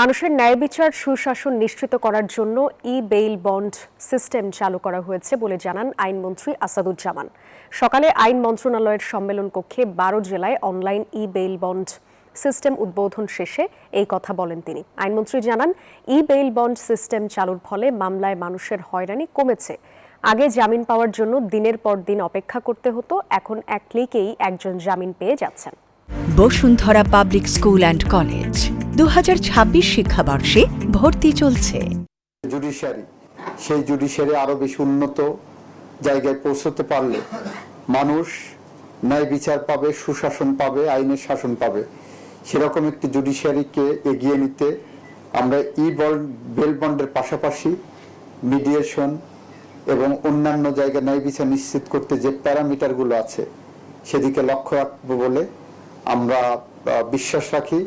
মানুষের ন্যায় বিচার সুশাসন নিশ্চিত করার জন্য ই-বেইল বন্ড সিস্টেম চালু করা হয়েছে বলে জানান আইনমন্ত্রী আসাদুজ্জামান। সকালে আইন মন্ত্রণালয়ের সম্মেলন কক্ষে 12 জেলায় অনলাইন ই-বেইল বন্ড সিস্টেম উদ্বোধন শেষে এই কথা বলেন তিনি। আইনমন্ত্রী জানান, ই-বেইল বন্ড সিস্টেম চালুর ফলে মামলায় মানুষের হয়রানি কমেছে। আগে জামিন পাওয়ার জন্য দিনের পর দিন অপেক্ষা করতে হতো, এখন এক ক্লিকেই একজন জামিন পেয়ে যাচ্ছেন। Bashundhara public school and college 2026 শিক্ষাবর্ষে ভর্তি চলছে। সেই জুডিশিয়ারি আরো বেশি উন্নত জায়গায় পৌঁছতে পারলে মানুষ ন্যায় বিচার পাবে, সুশাসন পাবে, আইনের শাসন পাবে। সেরকম একটি জুডিশিয়ারিকে এগিয়ে নিতে আমরা ই-বেইল বন্ডের পাশাপাশি মিডিয়েশন এবং অন্যান্য জায়গায় ন্যায় বিচার নিশ্চিত করতে যে প্যারামিটারগুলো আছে সেদিকে লক্ষ্য রাখবো বলে আমরা বিশ্বাস রাখি।